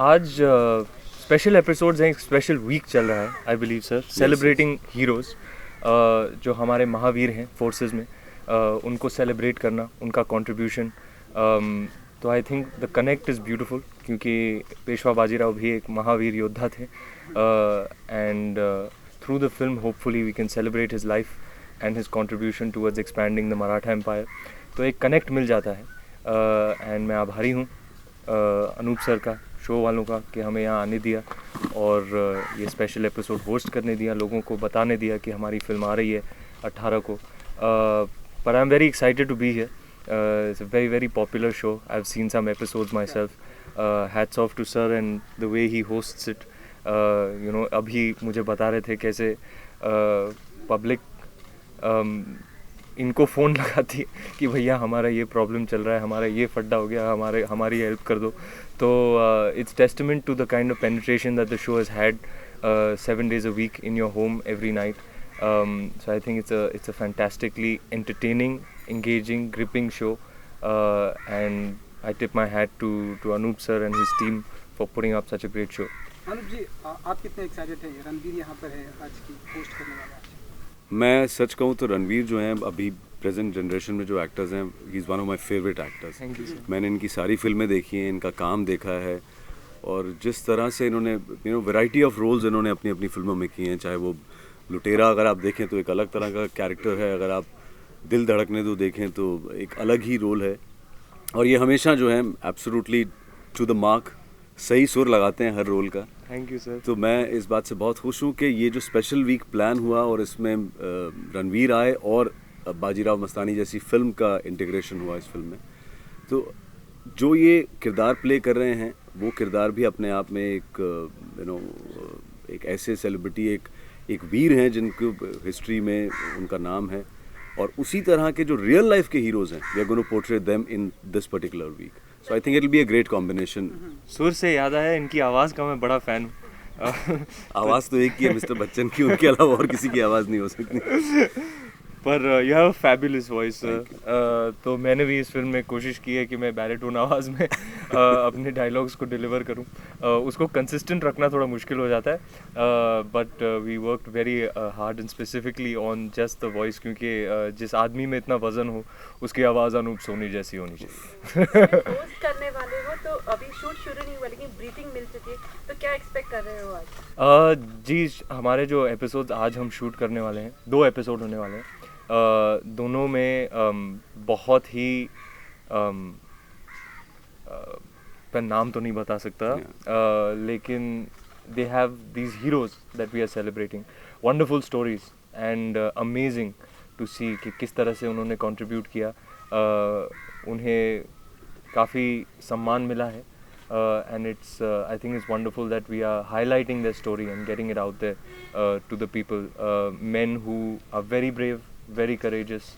आज special episodes हैं, एक स्पेशल वीक चल रहा है I believe sir, celebrating heroes जो हमारे महावीर हैं फोर्सेस में, उनको सेलिब्रेट करना, उनका कंट्रीब्यूशन। तो I think the connect is beautiful क्योंकि पेशवा बाजीराव भी एक महावीर योद्धा थे and through the film hopefully we can celebrate his life and his contribution towards expanding the Maratha empire. तो एक कनेक्ट मिल जाता है एंड मैं आभारी हूँ अनूप सर का, शो वालों का, कि हमें यहाँ आने दिया और ये स्पेशल एपिसोड होस्ट करने दिया, लोगों को बताने दिया कि हमारी फिल्म आ रही है 18 को। पर I am very excited to be here. It's a very very popular show, I have seen some episodes myself. Hats off to sir and the way he hosts it. You know, अभी मुझे बता रहे थे कैसे public इनको phone लगाती है कि भैया हमारा ये प्रॉब्लम चल रहा है, हमारा ये फड्डा हो गया, हमारी हेल्प कर दो। तो it's testament to the kind of penetration that the show has had 7 days a week in your home every night. So I think it's a fantastically entertaining, engaging, gripping show, and I tip my hat to Anup sir and his team for putting up such a great show. Anoop ji, आप कितने excited हैं? रणवीर यहाँ पर है आज की host करने वाला। मैं सच कहूँ तो रणवीर जो हैं अभी प्रेजेंट जनरेशन में जो एक्टर्स हैं, he is one of my favourite actors. मैंने इनकी सारी फिल्में देखी हैं, इनका काम देखा है और जिस तरह से इन्होंने वैरायटी ऑफ रोल्स इन्होंने अपनी अपनी फिल्मों में किए हैं। चाहे वो लुटेरा अगर आप देखें तो एक अलग तरह का कैरेक्टर है, अगर आप दिल धड़कने दो देखें तो एक अलग ही रोल है और ये हमेशा जो है एब्सोल्युटली टू द मार्क, सही सुर लगाते हैं हर रोल का। Thank you sir. तो मैं इस बात से बहुत खुश हूँ कि ये जो स्पेशल वीक प्लान हुआ और इसमें रणवीर आए और बाजीराव मस्तानी जैसी फिल्म का इंटीग्रेशन हुआ इस फिल्म में। तो जो ये किरदार प्ले कर रहे हैं वो किरदार भी अपने आप में एक एक ऐसे सेलिब्रिटी, एक वीर हैं जिनको हिस्ट्री में उनका नाम है और उसी तरह के जो रियल लाइफ के हीरोज़ हैं, we are going to portray them in this particular week. So I think it will be a great combination. सुर से याद आया, इनकी आवाज़ का मैं बड़ा फ़ैन हूँ। आवाज़ तो एक ही है मिस्टर बच्चन की, उनके अलावा और किसी की आवाज़ नहीं हो सकती। पर you have a fabulous voice. तो मैंने भी इस फिल्म में कोशिश की है कि मैं बैरिटोन आवाज़ में अपने डायलॉग्स को डिलीवर करूं। उसको कंसिस्टेंट रखना थोड़ा मुश्किल हो जाता है, but we worked very hard and specifically on just the voice, क्योंकि जिस आदमी में इतना वजन हो उसकी आवाज़ अनूप सोनी जैसी होनी चाहिए। होस्ट करने वाले हो तो अभी शूट शुरू नहीं हुआ लेकिन ब्रीथिंग मिल चुकी है, तो क्या एक्सपेक्ट कर रहे हो आज? जी, हमारे जो एपिसोड आज हम शूट करने वाले हैं, 2 एपिसोड होने वाले हैं। दोनों में बहुत ही पर नाम तो नहीं बता सकता, लेकिन they have these heroes that we are celebrating, wonderful stories and amazing to see कि किस तरह से उन्होंने कंट्रीब्यूट किया। उन्हें काफ़ी सम्मान मिला है and it's I think it's wonderful that we are highlighting their story and getting it out there to the people, men who are very brave, very courageous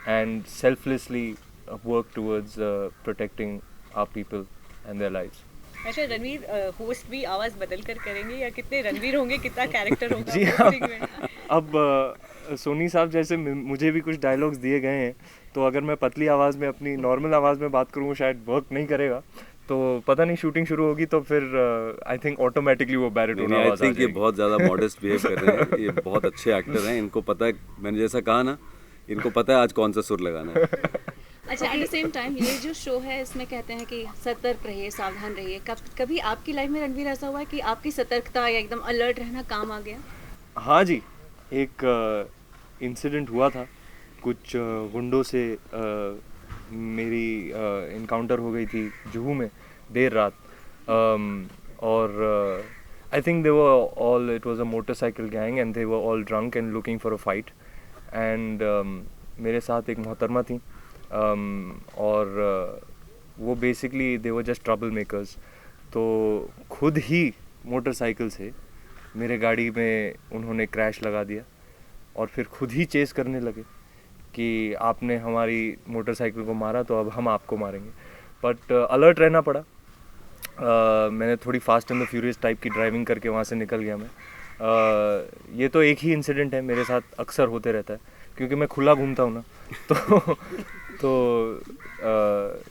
and selflessly work towards protecting our people and their lives. अच्छा, Ranveer host भी आवाज़ बदल कर करेंगे या कितने रणवीर होंगे, कितना कैरेक्टर होगा? जी अब सोनी साहब जैसे मुझे भी कुछ डायलॉग्स दिए गए हैं, तो अगर मैं पतली आवाज़ में अपनी नॉर्मल आवाज़ में बात करूँ शायद वर्क नहीं करेगा। तो पता नहीं, शूटिंग शुरू होगी तो फिर आई थिंक ऑटोमेटिकली वो बैरिटोन आवाज़ आ जाएगी। ये बहुत ज़्यादा मॉडेस्ट बिहेव कर रहे हैं, ये बहुत अच्छे एक्टर हैं, इनको पता है, मैंने जैसा कहा ना, इनको पता है आज कौन सा सुर लगाना है। अच्छा, एट द सेम टाइम ये जो शो है इसमें कहते हैं कि सतर्क रहिए, सावधान रहिए। कभी आपकी लाइफ में रणवीर ऐसा हुआ है कि आपकी सतर्कता या एकदम अलर्ट रहना काम आ गया? हाँ जी, एक इंसिडेंट हुआ था, कुछ गुंडों से मेरी इनकाउंटर हो गई थी जुहू में देर रात, और I think they were all, it was a motorcycle gang and they were all drunk and looking for a fight and मेरे साथ एक मोहतरमा थी, और वो basically they were just trouble makers. तो खुद ही मोटरसाइकिल से मेरे गाड़ी में उन्होंने क्रैश लगा दिया और फिर खुद ही चेस करने लगे कि आपने हमारी मोटरसाइकिल को मारा तो अब हम आपको मारेंगे। बट अलर्ट रहना पड़ा। मैंने थोड़ी fast and the furious type की ड्राइविंग करके वहाँ से निकल गया मैं। ये तो एक ही इंसिडेंट है, मेरे साथ अक्सर होते रहता है क्योंकि मैं खुला घूमता हूँ ना तो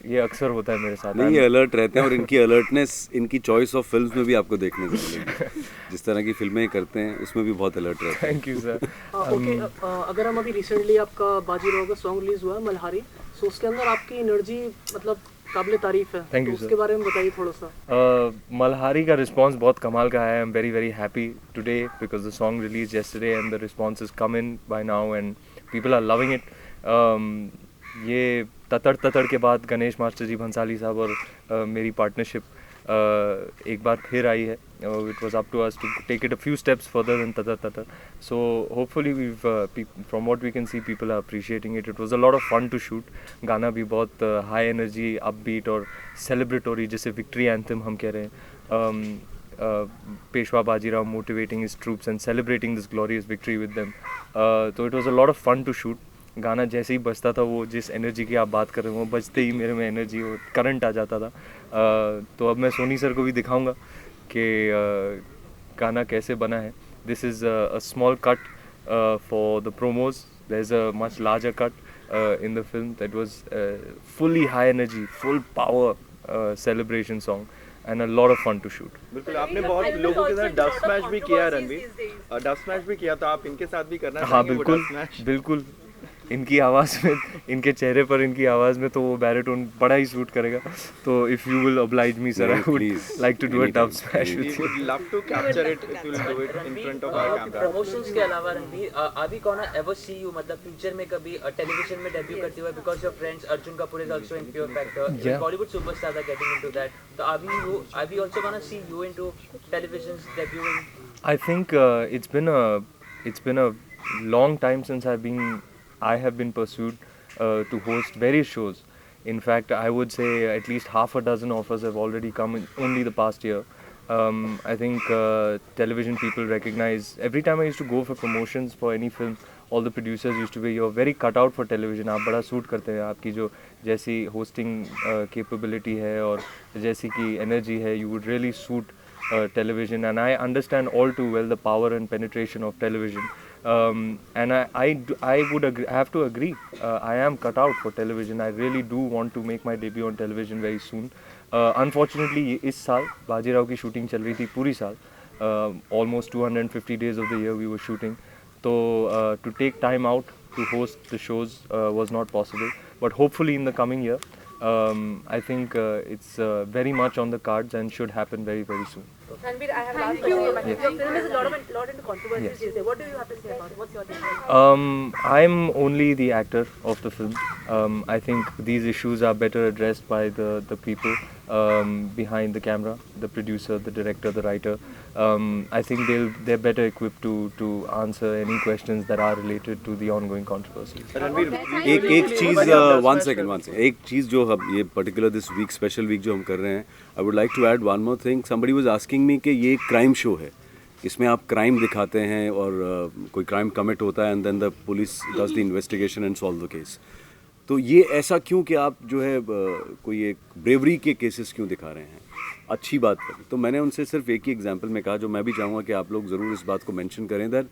ये अक्सर होता है मेरे साथ। नहीं, ये अलर्ट रहते हैं और इनकी अलर्टनेस इनकी चॉइस ऑफ फिल्म्स में भी आपको देखने को मिलेगी। जिस तरह की फिल्में करते हैं उसमें भी बहुत अलर्ट रहते हैं। Thank you sir. ओके, अगर हम अभी रिसेंटली आपका बाजीराव का सॉन्ग रिलीज हुआ है मल्हारी, सो उसके अंदर आपकी एनर्जी मतलब काबिल तारीफ है। Thank you, तो उसके sir. बारे में बताइए थोड़ा सा। मल्हारी का रिस्पांस बहुत कमाल का है। आई am very very happy today because the song release yesterday and the response has come in by now and people are loving it. ये ततड़ के बाद गणेश मास्टर जी भंसाली साहब और मेरी पार्टनरशिप एक बार फिर आई है। It was up to us to take it a few steps further than ततड़, so hopefully we from what we can see people are appreciating it. It was a lot of fun to shoot. गाना भी बहुत high energy, upbeat और celebratory, जैसे victory anthem हम कह रहे हैं। Peshwa Bajirao motivating his troops and celebrating this glorious victory with them. तो it was a lot of fun to shoot. गाना जैसे ही बजता था, वो जिस एनर्जी की आप बात कर रहे हो, वो बजते ही मेरे में एनर्जी और करंट आ जाता था। तो अब मैं सोनी सर को भी दिखाऊंगा कि गाना कैसे बना है। This is a small cut for the promos, there is a much larger cut in the film that was fully high energy, full power celebration song and a lot of fun to shoot. बिल्कुल, आपने बहुत लोगों के साथ dub smash भी किया है रणवीर, और डब स्मैश भी किया, तो आप इनके साथ भी करना हाँ चाहेंगे? बिल्कुल बिल्कुल। इनकी आवाज़ में, इनके चेहरे पर इनकी आवाज़ में तो वो बैरिटोन बड़ा ही सूट करेगा। तो if you will oblige me sir, I would like to do a dub smash with you. We would love to capture it if you will do it in front of our camera. Promotions के अलावा Ranveer, are we gonna ever see you मतलब future में कभी television में debut करते हुए, because your friends Arjun Kapoor is also in Fear Factor, Yeah. Bollywood superstars are getting into that, so are we also gonna see you into televisions debuting? I think it's been a long time since I have been pursued to host various shows. In fact, I would say at least half a dozen offers have already come in only the past year. I think television people recognize, every time I used to go for promotions for any film, all the producers used to be, you're very cut out for television, आप बड़ा suit करते हैं, आपकी जो जैसी hosting capability है और जैसी की energy है, you would really suit television, and I understand all too well the power and penetration of television. And I would agree, I have to agree, I am cut out for television. I really do want to make my debut on television very soon. Unfortunately इस साल बाजीराव की shooting चल रही थी पूरी साल, almost 250 days of the year we were shooting. So to take time out to host the shows was not possible, but hopefully in the coming year I think it's very much on the cards and should happen very very soon. Ranveer, I have last question. Your film is a lot into controversies these days. What do you have to say about it? What's your take? I'm only the actor of the film. I think these issues are better addressed by the people behind the camera, the producer, the director, the writer. I think they're better equipped to answer any questions that are related to the ongoing controversies. Ranveer, एक चीज़ one second एक चीज़ जो हम ये particular this week special week जो हम कर रहे हैं, I would like to add one more thing. Somebody was asking me कि ये क्राइम शो है, इसमें आप क्राइम दिखाते हैं और कोई क्राइम कमिट होता है and then the police does the investigation and solve the case. तो ये ऐसा क्यों कि आप जो है कोई एक ब्रेवरी के केसेस क्यों दिखा रहे हैं? अच्छी बात करी। तो मैंने उनसे सिर्फ एक ही एग्जांपल में कहा, जो मैं भी चाहूँगा कि आप लोग ज़रूर इस बात को मेंशन करें, दैट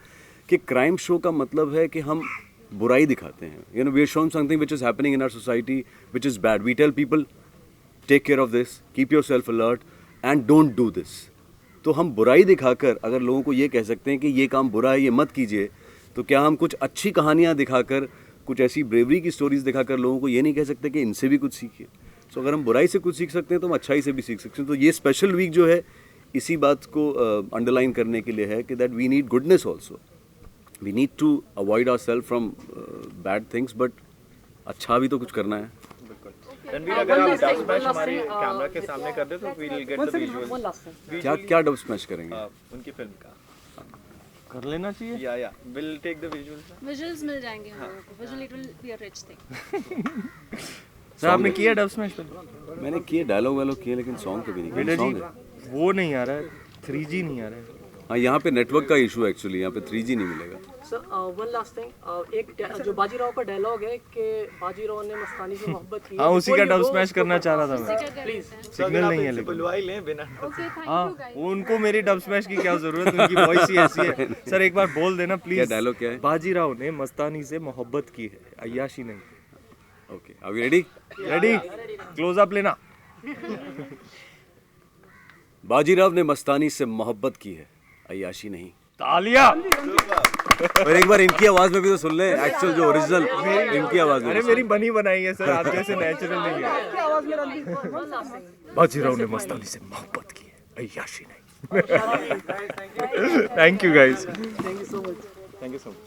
कि क्राइम शो का मतलब है कि हम बुराई दिखाते हैं। You know, we are showing something which is happening in our society which is bad. We tell people take care of this, keep yourself alert and don't do this. तो हम बुराई दिखाकर अगर लोगों को ये कह सकते हैं कि ये काम बुरा है, ये मत कीजिए, तो क्या हम कुछ अच्छी कहानियाँ दिखाकर, कुछ ऐसी ब्रेवरी की स्टोरीज दिखाकर लोगों को ये नहीं कह सकते कि इनसे भी कुछ सीखिए? सो अगर हम बुराई से कुछ सीख सकते हैं तो हम अच्छाई से भी सीख सकते हैं। तो ये स्पेशल वीक जो है इसी बात को अंडरलाइन करने के लिए है कि that we need goodness also, we need to avoid ourselves from bad things, but अच्छा भी तो कुछ करना है। रणवीर, अगर आप डब स्मैश हमारे कैमरा के सामने कर दे तो we will get the visuals. क्या डब स्मैश करेंगे? उनकी फिल्म का कर लेना चाहिए। या will take the visuals. Visuals मिल जाएंगे हम लोगों को, visual it will be a rich thing. Sir आपने किया डब स्मैश? मैंने किए, डायलॉग वायलॉग किए, लेकिन सॉन्ग कभी नहीं किया। सॉन्ग वो नहीं आ रहा है, 3G नहीं आ रहा है। हाँ, यहाँ पे नेटवर्क का इशू है एक्चुअली, यहाँ पे 3G नहीं मिलेगा। सर वन लास्ट थिंग, एक जो बाजीराव का डायलॉग है कि बाजीराव ने मस्तानी से मोहब्बत की। हाँ, उसी का डब स्मैश करना चाह रहा था मैं। प्लीज। सिग्नल नहीं है लेकिन। बुलवा ही लें बिना। हाँ, उनको मेरी डब स्मैश की क्या जरूरत, उनकी वॉइस ही ऐसी है। सर एक बार बोल देना प्लीज। क्या डायलॉग क्या है? बाजीराव ने मस्तानी से मोहब्बत की है, अय्याशी नहीं। Okay, are we ready? Ready? Close up लेना। बाजीराव ने मस्तानी से मोहब्बत की है, अय्याशी नहीं। तालियां। और एक बार इनकी आवाज में भी तो सुन ले, एक्चुअल जो ओरिजिनल इनकी आवाज में। अरे मेरी बनी बनाई है सर, आप जैसे नेचुरल नहीं है। बाजीराव ने मस्तानी से मोहब्बत की है, अय्याशी नहीं। Thank you guys. Thank you so much. Thank you so much.